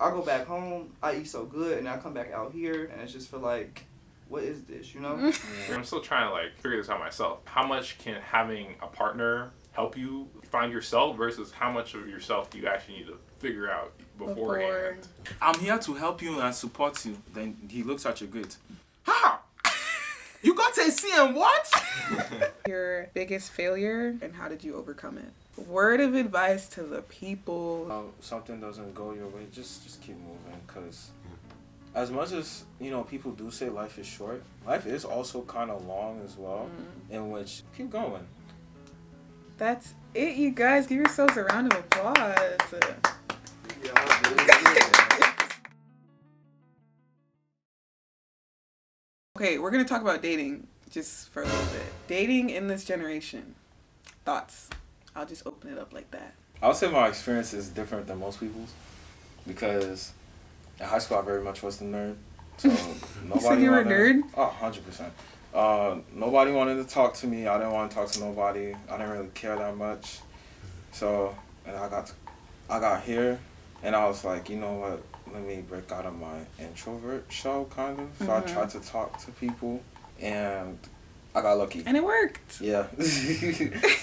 I go back home, I eat so good, and I come back out here, and I just feel like, what is this, you know? I'm still trying to like figure this out myself. How much can having a partner help you find yourself versus how much of yourself do you actually need to figure out beforehand? I'm here to help you and support you. Then he looks at you great. Ha! You got a C and what? Your biggest failure and how did you overcome it? Word of advice to the people. Something doesn't go your way, just keep moving, because as much as, people do say life is short, life is also kind of long as well, in which keep going. That's it, you guys. Give yourselves a round of applause. Okay, we're going to talk about dating just for a little bit. Dating in this generation. Thoughts? I'll just open it up like that. I would say my experience is different than most people's, because in high school I very much was the nerd. So nobody You said you were a nerd? Oh, 100%. Nobody wanted to talk to me. I didn't want to talk to nobody. I didn't really care that much. So, and I got here, and I was like, you know what? Let me break out of my introvert shell, kind of. So I tried to talk to people, and I got lucky. And it worked. Yeah.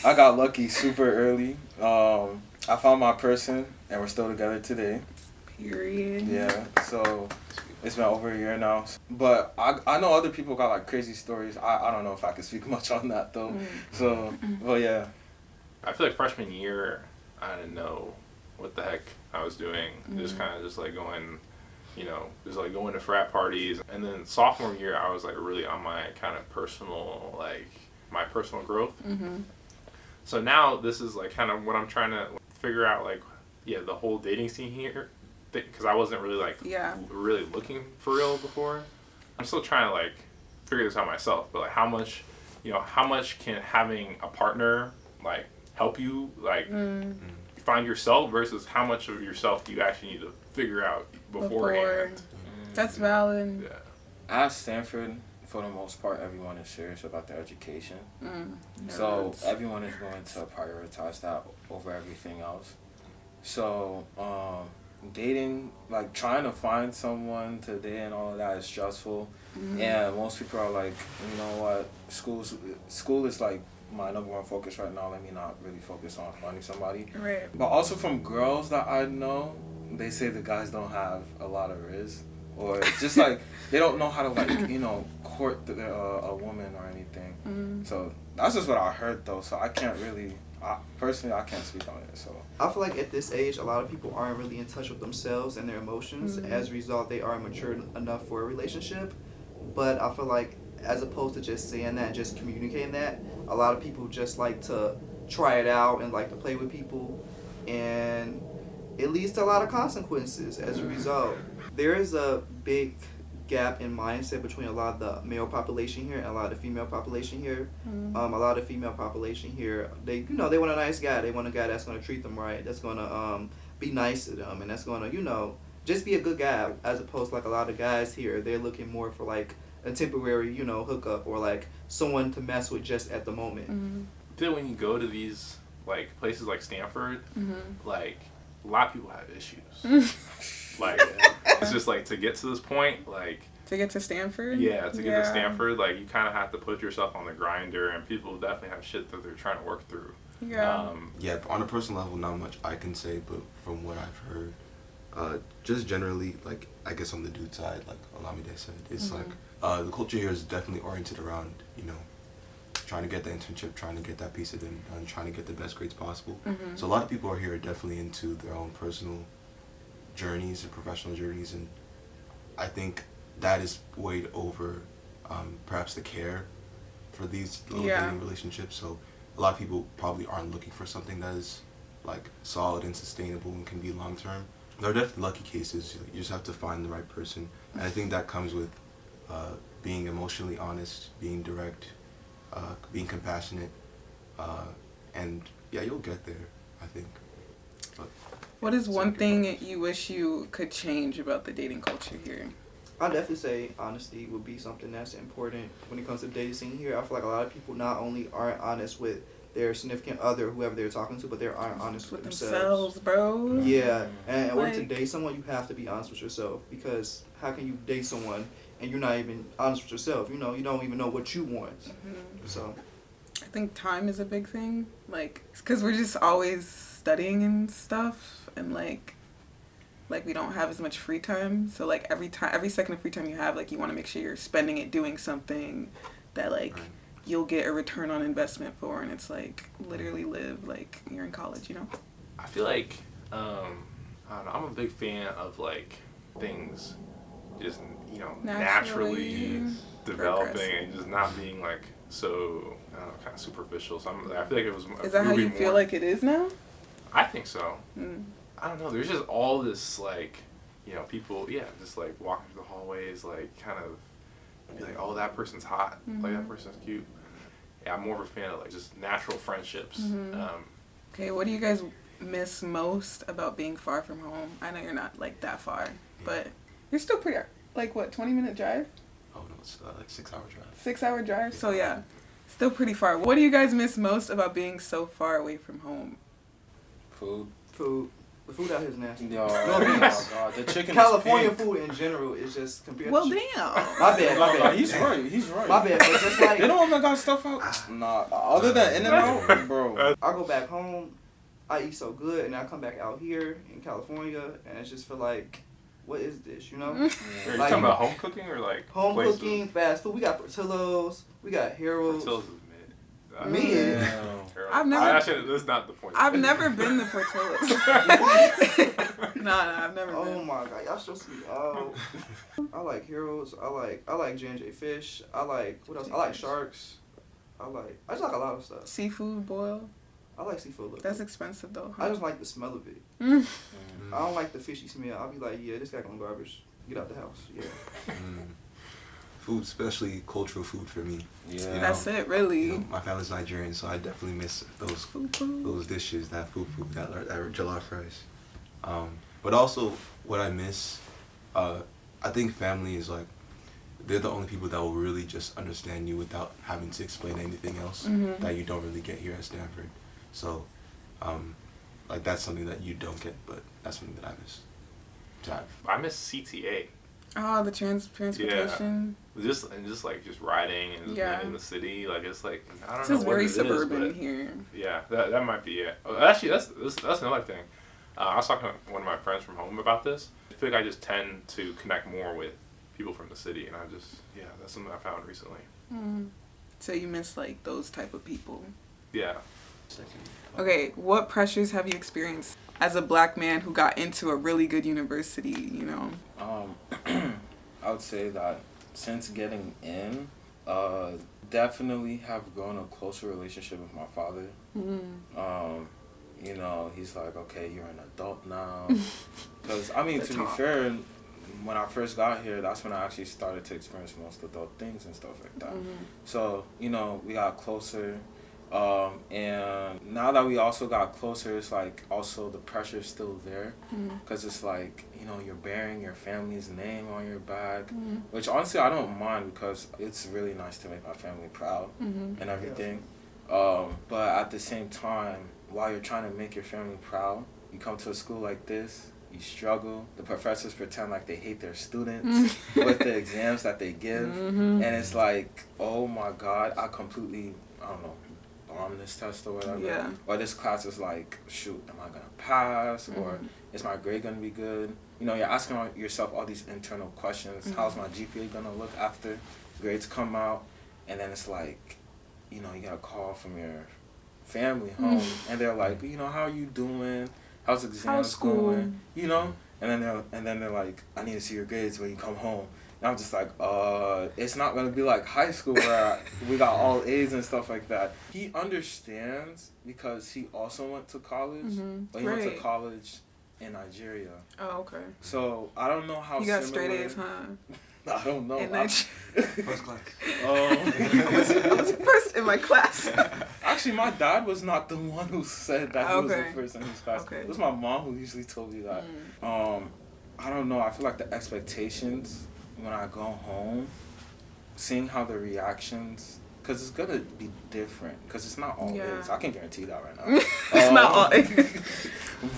I got lucky super early. I found my person, and we're still together today. Period. Yeah, so it's been over a year now. But I know other people got like crazy stories. I don't know if I can speak much on that though. So, well, yeah. I feel like freshman year, I didn't know what the heck I was doing. Just kind of just like going, just like going to frat parties. And then sophomore year, I was like really on my kind of personal, like my personal growth. So now this is like kind of what I'm trying to figure out, like, the whole dating scene here. Because I wasn't really like really looking for real before. I'm still trying to like figure this out myself. But like how much can having a partner like help you like find yourself versus how much of yourself do you actually need to figure out beforehand? That's valid. Yeah. At Stanford, for the most part, everyone is serious about their education. So everyone is going to prioritize that over everything else. So dating, like trying to find someone to date and all of that is stressful. And most people are like, you know what, school is like my number one focus right now. Let me not really focus on finding somebody. Right. But also from girls that I know, they say the guys don't have a lot of riz, or just like they don't know how to like court a woman or anything. So that's just what I heard though. So I can't really. Personally, I can't speak on it. So I feel like at this age, a lot of people aren't really in touch with themselves and their emotions. As a result, they aren't mature enough for a relationship. But I feel like as opposed to just saying that, just communicating that, a lot of people just like to try it out and like to play with people, and it leads to a lot of consequences as a result. There is a big gap in mindset between a lot of the male population here and a lot of the female population here. A lot of the female population here, they want a nice guy. They want a guy that's going to treat them right, that's going to be nice to them, and that's going to just be a good guy. As opposed to like a lot of guys here, they're looking more for like a temporary hookup or like someone to mess with just at the moment. I feel when you go to these like places like Stanford, like a lot of people have issues. Like it's just like to get to this point, like to get to Stanford. Yeah, to get to Stanford, like you kind of have to put yourself on the grinder, and people definitely have shit that they're trying to work through. Yeah. Yeah, on a personal level, not much I can say, but from what I've heard, just generally, like I guess on the dude side, like Olamide said, it's like the culture here is definitely oriented around trying to get the internship, trying to get that piece of them done, trying to get the best grades possible. So a lot of people are here definitely into their own personal journeys and professional journeys, and I think that is weighed over perhaps the care for these little dating relationships. So a lot of people probably aren't looking for something that is like solid and sustainable and can be long term. There are definitely lucky cases. You just have to find the right person, and I think that comes with being emotionally honest, being direct, being compassionate, and you'll get there, I think. But what is one thing you wish you could change about the dating culture here? I'd definitely say honesty would be something that's important when it comes to dating scene here. I feel like a lot of people not only aren't honest with their significant other, whoever they're talking to, but they aren't honest with themselves. bro. Yeah, and in order to Like- date someone, you have to be honest with yourself, because how can you date someone and you're not even honest with yourself? You know, you don't even know what you want. So I think time is a big thing, like, because we're just always studying and stuff, and like we don't have as much free time. So like every second of free time you have, like you want to make sure you're spending it doing something that like you'll get a return on investment for, and it's like literally live like you're in college, you know? I feel like I don't know, I'm a big fan of like things just, you know, naturally developing and just not being like so I don't know, kind of superficial. So I feel like it was. Is that how you feel like it is now? I think so. I don't know. There's just all this like, you know, people, just like walking through the hallways, like kind of be like, oh, that person's hot, like that person's cute. Yeah, I'm more of a fan of like just natural friendships. Okay, what do you guys miss most about being far from home? I know you're not like that far, but you're still pretty, like what, 20-minute drive? Oh no, it's like 6-hour drive. 6-hour drive? So yeah, still pretty far. What do you guys miss most about being so far away from home? Food. The food out here is nasty. Yo, oh god, the chicken. California food in general is just compared. Well, to damn. My bad. He's right. My bad, but just like They don't even got stuff out. Nah, other than In-N-Out, bro. I go back home, I eat so good, and I come back out here in California, and I just feel like, what is this, you know? Are you Like, talking about home cooking or like home places? cooking, fast food. We got Portillo's, we got Harold's. Portillo's is mid. Mid? I've never- Actually, that's not the point. I've never been to Portillo's. What? Nah, I've never Oh been. my god, y'all should see. Oh, I like Harold's. I like J&J Fish. I like, what else? I like Sharks. I just like a lot of stuff. Seafood boil. I like seafood. That's expensive though. I just like the smell of it. I don't like the fishy smell. I'll be like, yeah, this guy gonna garbage. Get out the house. Yeah. Food, especially cultural food for me. Yeah. You know, That's it, really. You know, my family's Nigerian, so I definitely miss those dishes, that food, that jollof rice. But also, what I miss, I think family is like, they're the only people that will really just understand you without having to explain anything else that you don't really get here at Stanford. So, like that's something that you don't get, but that's something that I miss to have. I miss CTA. Oh, the transportation. Just riding and Yeah. in the city, like it's like I don't This know is what very it is, suburban but here. yeah, that might be it. Actually, that's another thing. I was talking to one of my friends from home about this. I feel like I just tend to connect more with people from the city, and that's something I found recently. So you miss like those type of people. Yeah. Okay, what pressures have you experienced as a black man who got into a really good university, you know? I would say that since getting in, definitely have grown a closer relationship with my father. You know, he's like, okay, you're an adult now. Because, I mean, to be fair, when I first got here, that's when I actually started to experience most adult things and stuff like that. So, you know, we got closer. And now that we also got closer, it's like also the pressure's still there. Because it's like, you know, you're bearing your family's name on your back. Which honestly, I don't mind because it's really nice to make my family proud and everything. But at the same time, while you're trying to make your family proud, you come to a school like this, you struggle. The professors pretend like they hate their students with the exams that they give. And it's like, oh my God, I don't know, bomb this test or whatever. Yeah. Or this class is like, shoot, am I going to pass? Or is my grade going to be good? You know, you're asking yourself all these internal questions. How's my GPA going to look after grades come out? And then it's like, you know, you got a call from your family home, and they're like, you know, how are you doing? How's exams going? You know, and then they're like, I need to see your grades when you come home. And I'm just like, it's not gonna be like high school where we got all A's and stuff like that. He understands because he also went to college, but he went to college in Nigeria. Oh, okay. So I don't know how. You got straight A's, huh? I don't know. First class. I was first in my class. Actually, my dad was not the one who said that he was the first in his class. Okay. It was my mom who usually told me that. I don't know. I feel like the expectations when I go home, seeing how the reactions because it's gonna be different. Because it's not all is. I can guarantee that right now. It's not all.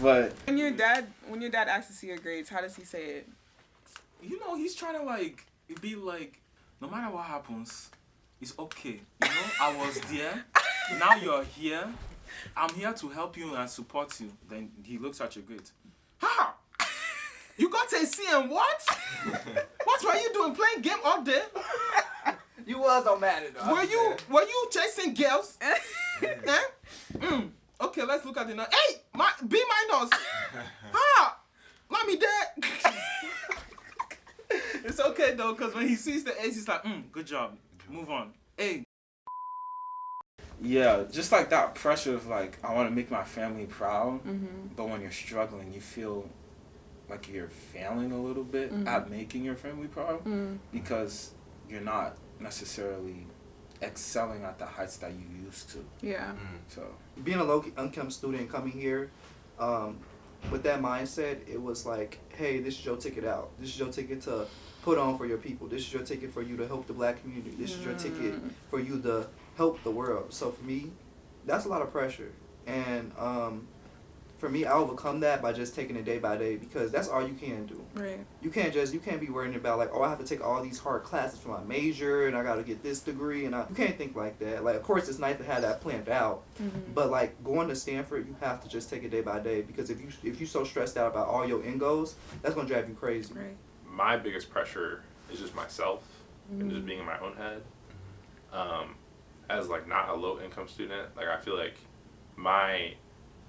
But when your dad asks to see your grades, how does he say it? You know, he's trying to like be like, no matter what happens, it's okay. You know, I was there. Now you're here. I'm here to help you and support you. Then he looks at your grades. Ha! You got a C and what? What were you doing? Playing game all day? You was on Madden though. Were you chasing girls? Okay, let's look at it now. Hey, B minus. Ha! Mommy, dad. It's okay though, because when he sees the A's, he's like, good job. Move on. Hey. Yeah, just like that pressure of like, I want to make my family proud, but when you're struggling, you feel like you're failing a little bit at making your family proud because you're not necessarily excelling at the heights that you used to. Yeah. So being a low-income student coming here, with that mindset, it was like, hey, this is your ticket out. This is your ticket to put on for your people. This is your ticket for you to help the black community. This is your ticket for you to help the world. So for me, that's a lot of pressure. And for me, I overcome that by just taking it day by day because that's all you can do. Right. You can't be worrying about like, oh, I have to take all these hard classes for my major and I got to get this degree. And you can't think like that. Like, of course, it's nice to have that planned out. But like going to Stanford, you have to just take it day by day because if you're so stressed out about all your end goals, that's going to drive you crazy. Right. My biggest pressure is just myself and just being in my own head. As like not a low income student, like I feel like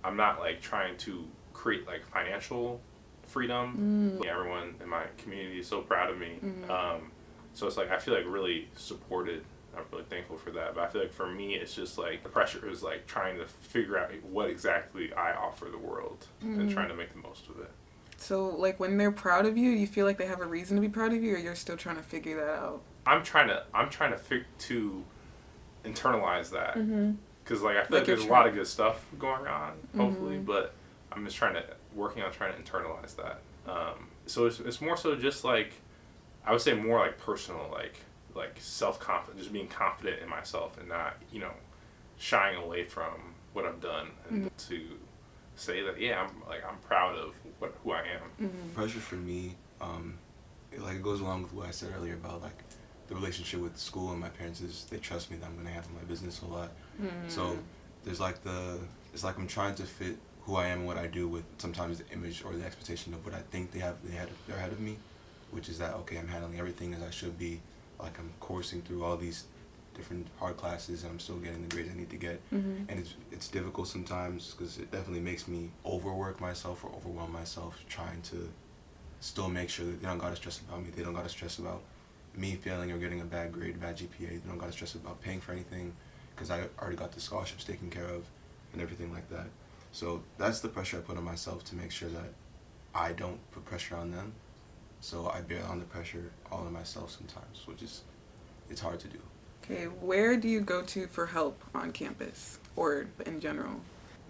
I'm not like trying to create like financial freedom. Everyone in my community is so proud of me. So it's like I feel like really supported. I'm really thankful for that. But I feel like for me, it's just like the pressure is like trying to figure out what exactly I offer the world and trying to make the most of it. So like when they're proud of you, you feel like they have a reason to be proud of you, or you're still trying to figure that out? I'm trying to internalize that. Because like I feel like there's a lot of good stuff going on, hopefully, but I'm just working on trying to internalize that. So it's more so just like, I would say more like personal, like self-confidence, just being confident in myself and not, shying away from what I've done and to say that, yeah, I'm proud of who I am. Pressure for me, it goes along with what I said earlier about like the relationship with school and my parents is they trust me that I'm going to handle my business a lot. So there's like it's like I'm trying to fit who I am and what I do with sometimes the image or the expectation of what I think they're ahead of me, which is that, okay, I'm handling everything as I should be, like I'm coursing through all these different hard classes and I'm still getting the grades I need to get. And it's difficult sometimes because it definitely makes me overwork myself or overwhelm myself trying to still make sure that they don't got to stress about me. They don't got to stress about me failing or getting a bad grade, bad GPA. They don't got to stress about paying for anything because I already got the scholarships taken care of and everything like that. So that's the pressure I put on myself to make sure that I don't put pressure on them. So I bear on the pressure all on myself sometimes, which is, it's hard to do. Okay, where do you go to for help on campus or in general?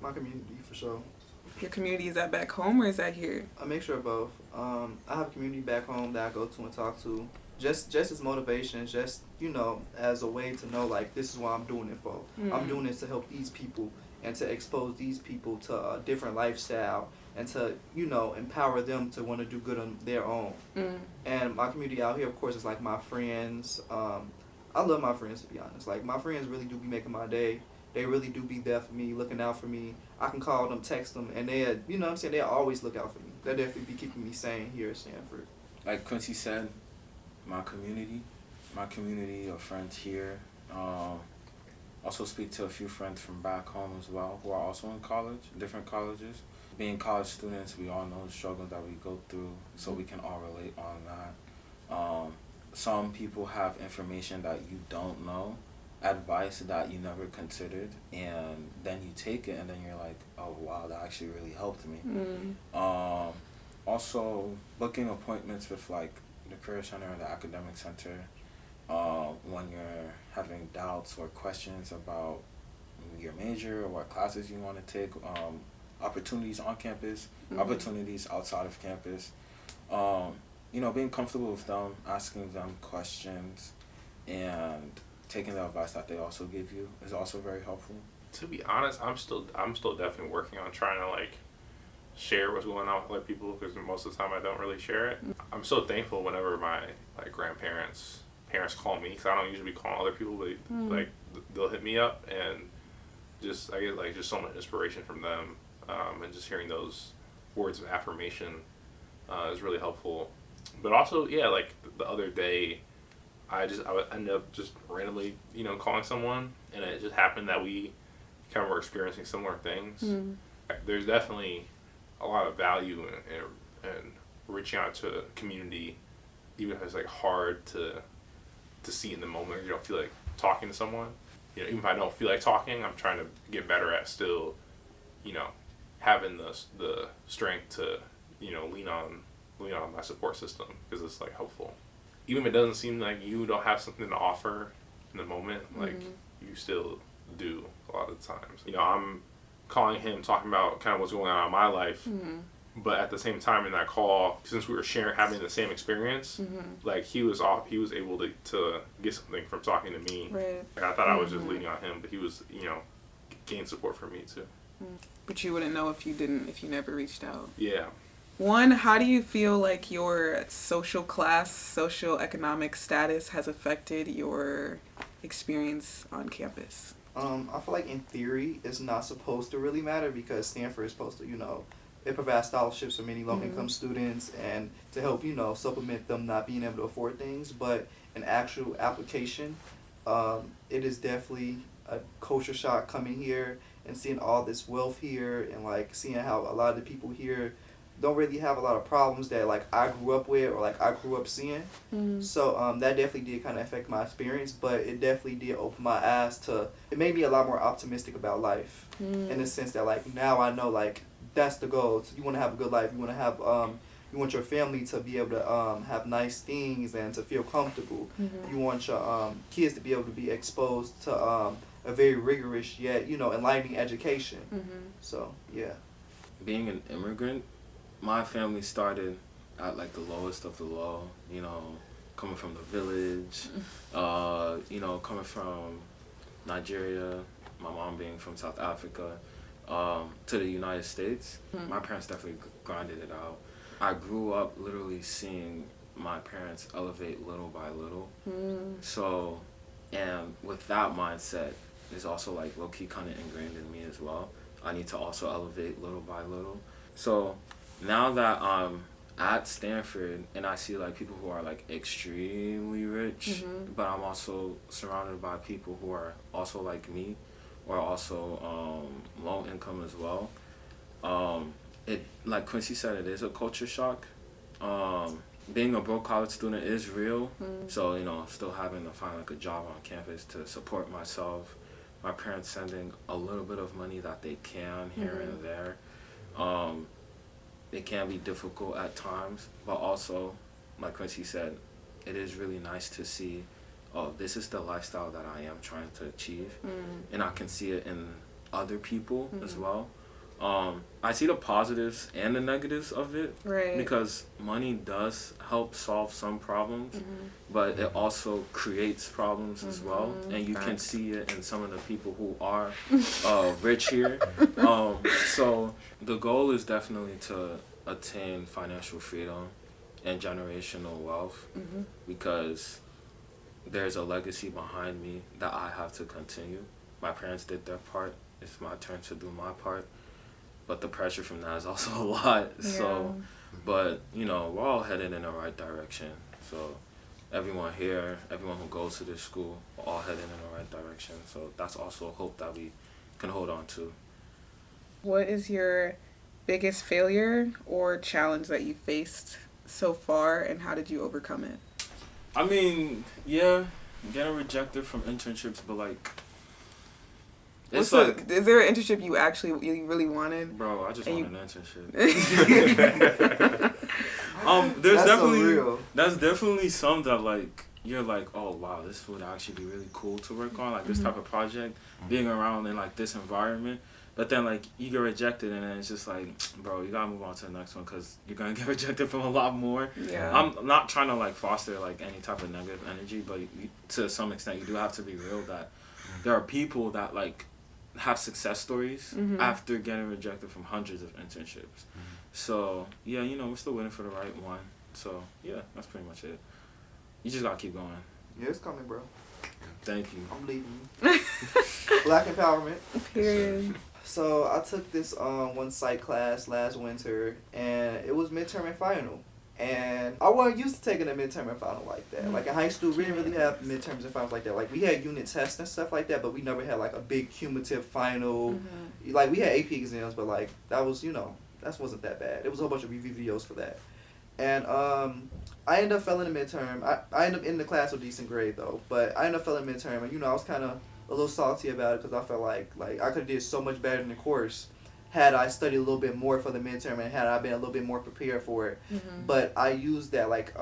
My community, for sure. Your community, is that back home or is that here? A mixture of both. I have a community back home that I go to and talk to. Just as motivation, just, as a way to know, like, this is what I'm doing it for. I'm doing this to help these people and to expose these people to a different lifestyle and to, empower them to want to do good on their own. And my community out here, of course, is like my friends. I love my friends, to be honest. Like, my friends really do be making my day. They really do be there for me, looking out for me. I can call them, text them, and they always look out for me. They'll definitely be keeping me sane here at Stanford. Like Quincy said, my community of friends here. Also speak to a few friends from back home as well who are also in college, different colleges. Being college students, we all know the struggles that we go through, so we can all relate on that. Some people have information that you don't know, advice that you never considered, and then you take it and then you're like, oh wow, that actually really helped me. Also booking appointments with like the career center or the academic center when you're having doubts or questions about your major or what classes you want to take, opportunities on campus, opportunities outside of campus, being comfortable with them, asking them questions, and taking the advice that they also give you is also very helpful. To be honest, I'm still definitely working on trying to like share what's going on with other people, because most of the time I don't really share it. I'm so thankful whenever my like parents call me, because I don't usually be calling other people, but like they'll hit me up, and just I get like just so much inspiration from them, and just hearing those words of affirmation is really helpful. But also, yeah, like the other day, I would end up just randomly, calling someone, and it just happened that we kind of were experiencing similar things. There's definitely a lot of value in reaching out to a community, even if it's like hard to see in the moment, or you don't feel like talking to someone. Even if I don't feel like talking, I'm trying to get better at still, having the strength to, lean on my support system, because it's like helpful. Even if it doesn't seem like you don't have something to offer in the moment, like you still do a lot of the times. I'm calling him, talking about kind of what's going on in my life, but at the same time in that call, since we were having the same experience, like he was able to get something from talking to me. Right. Like, I thought I was just leaning on him, but he was, gained support from me too. But you wouldn't know if you never reached out. Yeah. One, how do you feel like your social class, socioeconomic status has affected your experience on campus? I feel like in theory it's not supposed to really matter, because Stanford is supposed to, it provides scholarships for many low-income students and to help, supplement them not being able to afford things. But in actual application, it is definitely a culture shock coming here and seeing all this wealth here, and like seeing how a lot of the people here don't really have a lot of problems that like I grew up with or like I grew up seeing. So that definitely did kind of affect my experience, but it definitely did open my eyes to, it made me a lot more optimistic about life, in the sense that like now I know like that's the goal. So you want to have a good life. You want to have you want your family to be able to have nice things and to feel comfortable. You want your kids to be able to be exposed to a very rigorous yet enlightening education. So yeah. Being an immigrant, my family started at like the lowest of the low, coming from the village, coming from Nigeria, my mom being from South Africa, to the United States. My parents definitely grinded it out. I grew up literally seeing my parents elevate little by little. So, and with that mindset, it's also like low-key kind of ingrained in me as well. I need to also elevate little by little. So now that I'm at Stanford and I see like people who are like extremely rich, but I'm also surrounded by people who are also like me, or also low income as well. It, like Quincy said, it is a culture shock. Being a broke college student is real. So, still having to find like a job on campus to support myself. My parents sending a little bit of money that they can here and there. It can be difficult at times, but also, like Quincy said, it is really nice to see, oh, this is the lifestyle that I am trying to achieve, and I can see it in other people as well. I see the positives and the negatives of it, right? Because money does help solve some problems, but it also creates problems as well, and you can see it in some of the people who are rich here. So the goal is definitely to attain financial freedom and generational wealth, because there's a legacy behind me that I have to continue. My parents did their part. It's my turn to do my part. But the pressure from that is also a lot. Yeah. So, but, we're all headed in the right direction. So everyone here, everyone who goes to this school, we're all headed in the right direction. So that's also a hope that we can hold on to. What is your biggest failure or challenge that you faced so far, and how did you overcome it? I mean, yeah, getting rejected from internships, but like, is there an internship you really wanted? Bro, I just want an internship. That's definitely some that like you're like, oh wow, this would actually be really cool to work on, like this type of project, being around in like this environment. But then, like, you get rejected, and then it's just like, bro, you gotta move on to the next one because you're gonna get rejected from a lot more. Yeah. I'm not trying to, like, foster, like, any type of negative energy, but to some extent, you do have to be real that there are people that, like, have success stories after getting rejected from hundreds of internships. So, yeah, you know, we're still waiting for the right one. So, yeah, that's pretty much it. You just gotta keep going. Yeah, it's coming, bro. Thank you. I'm leaving you. Black empowerment. Period. So I took this one psych class last winter, and it was midterm and final. And I wasn't used to taking a midterm and final like that. Like in high school, we didn't really have midterms and finals like that. Like we had unit tests and stuff like that, but we never had like a big cumulative final. Like we had AP exams, but like that was, you know, that wasn't that bad. It was a whole bunch of review videos for that. And I ended up failing the midterm. I ended up in the class with a decent grade though, but I ended up failing the midterm, and you know I was kind of a little salty about it because I felt like I could have did so much better in the course had I studied a little bit more for the midterm and had I been a little bit more prepared for it. But I used that like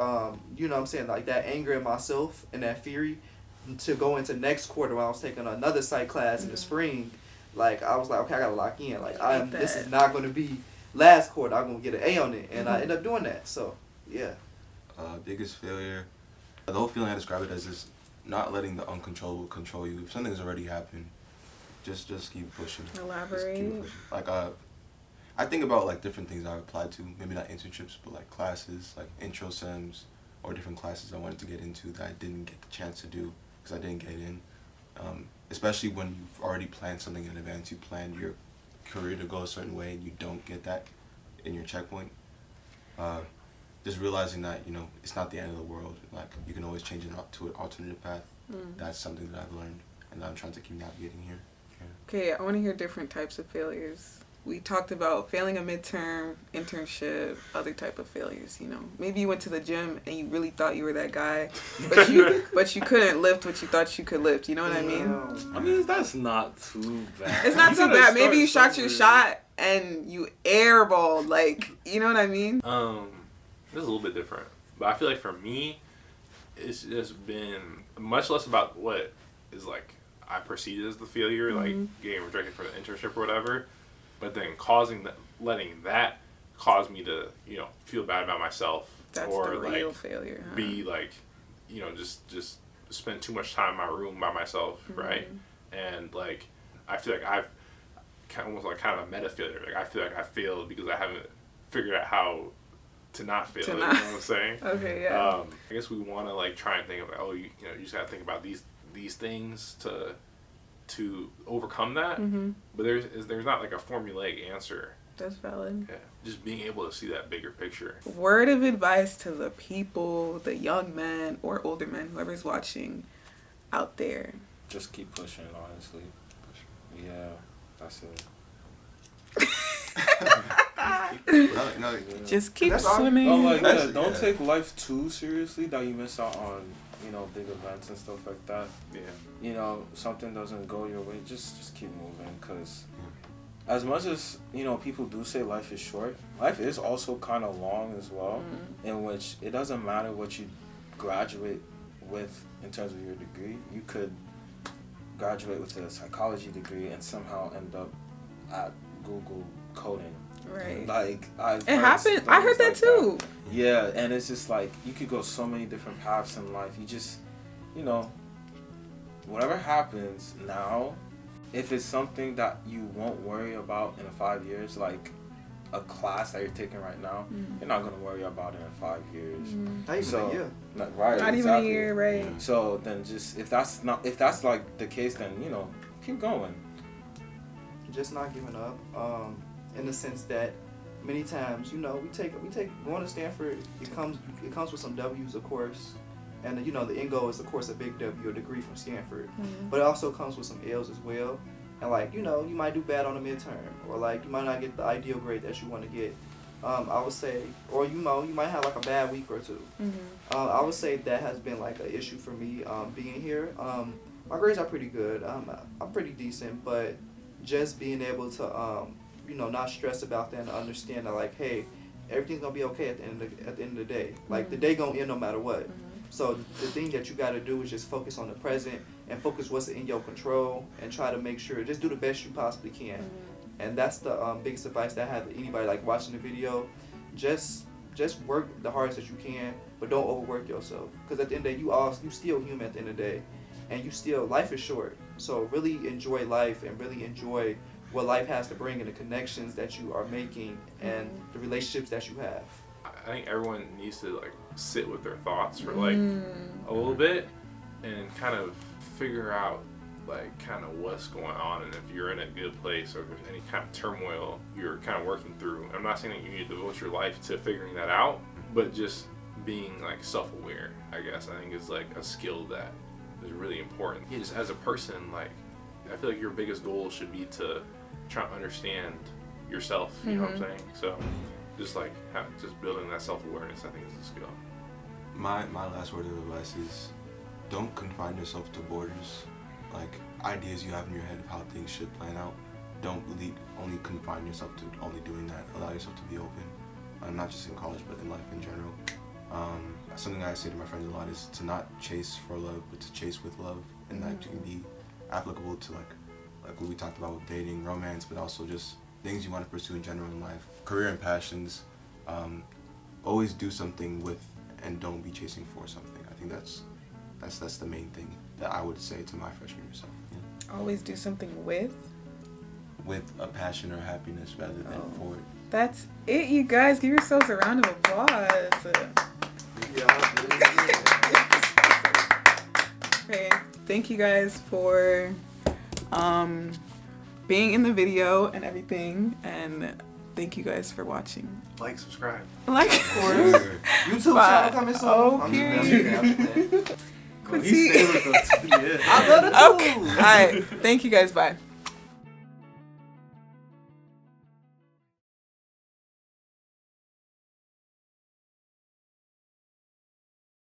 you know what I'm saying, like that anger in myself and that fury to go into next quarter when I was taking another psych class in the spring. Like I was like, okay, I gotta lock in. Like this is not gonna be last quarter. I'm gonna get an A on it, and I ended up doing that. So yeah. Biggest failure. The whole feeling I describe it as is not letting the uncontrollable control you. If something's already happened, just keep pushing. Elaborate. Just keep pushing. Like I think about like different things I applied to. Maybe not internships, but like classes, like intro sims, or different classes I wanted to get into that I didn't get the chance to do because I didn't get in. Especially when you've already planned something in advance. You planned your career to go a certain way, and you don't get that in your checkpoint. Just realizing that, you know, it's not the end of the world. Like, you can always change it up to an alternative path. That's something that I've learned, and I'm trying to keep navigating here. Okay, I want to hear different types of failures. We talked about failing a midterm, internship, other type of failures, you know. Maybe you went to the gym and you really thought you were that guy, but you couldn't lift what you thought you could lift, you know what I mean? I mean, that's not too bad. It's not too bad. Maybe you shot your shot and you airballed, like, you know what I mean? This is a little bit different, but I feel like for me, it's just been much less about what is like I perceived as the failure, like getting rejected for the internship or whatever, but then letting that cause me to, you know, feel bad about myself. That's or the real like failure. Huh? Be like, you know, just spend too much time in my room by myself, right? And like I feel like I've kind of a meta failure. Like I feel like I failed because I haven't figured out how to not fail. You know what I'm saying? Okay, yeah. I guess we want to like try and think of like, you know, you just got to think about these things to overcome that. But there's not like a formulaic answer. That's valid. Yeah, just being able to see that bigger picture. Word of advice to the people, the young men or older men, whoever's watching out there. Just keep pushing, honestly. Yeah, that's it. Just keep swimming. Oh, like, don't take life too seriously that you miss out on, you know, big events and stuff like that. Yeah. You know, something doesn't go your way, just keep moving, because as much as, you know, people do say life is short, life is also kind of long as well, in which it doesn't matter what you graduate with in terms of your degree. You could graduate with a psychology degree and somehow end up at Google coding. Right. Like, it happened. I heard that too. Yeah, and it's just like, you could go so many different paths in life. You just, you know, whatever happens now, if it's something that you won't worry about in 5 years, like a class that you're taking right now, you're not going to worry about it in 5 years. Not even a year. Not even a year, right. So then just, if that's like the case, then, you know, keep going. Just not giving up. In the sense that many times, you know, we take going to Stanford. It comes with some W's, of course, and you know the end goal is of course a big W, a degree from Stanford. But it also comes with some L's as well. And like, you know, you might do bad on the midterm, or like you might not get the ideal grade that you want to get. I would say, or you know, you might have like a bad week or two. I would say that has been like an issue for me being here. My grades are pretty good. I'm pretty decent, but just being able to you know, not stress about that and understand that like, hey, everything's gonna be okay at the end of the day. Like the day gonna end no matter what. So the thing that you gotta do is just focus on the present and focus what's in your control and try to make sure, just do the best you possibly can. And that's the biggest advice that I have to anybody like watching the video. Just work the hardest that you can, but don't overwork yourself. Because at the end of the day, you still human at the end of the day, and life is short. So really enjoy life and really enjoy what life has to bring and the connections that you are making and the relationships that you have. I think everyone needs to like sit with their thoughts for like a little bit and kind of figure out like kind of what's going on, and if you're in a good place or if there's any kind of turmoil you're kind of working through. I'm not saying that you need to devote your life to figuring that out, but just being like self-aware, I guess, I think is like a skill that is really important. Yeah, just as a person, like I feel like your biggest goal should be to try to understand yourself, you know what I'm saying? So just like just building that self-awareness, I think is a skill. My last word of advice is don't confine yourself to borders, like ideas you have in your head of how things should plan out. Don't only confine yourself to only doing that. Allow yourself to be open, not just in college but in life in general. Something I say to my friends a lot is to not chase for love, but to chase with love, and that can be applicable to like what we talked about with dating, romance, but also just things you want to pursue in general in life, career and passions. Always do something with, and don't be chasing for something. I think that's the main thing that I would say to my freshman year self. Yeah. Always do something with a passion or happiness rather than for it. That's it, you guys. Give yourselves a round of applause. Okay, thank you guys for being in the video and everything, and thank you guys for watching. Like, subscribe. Of course. YouTube channel coming soon. Quincy. I love it too. Okay. All right. Thank you guys. Bye.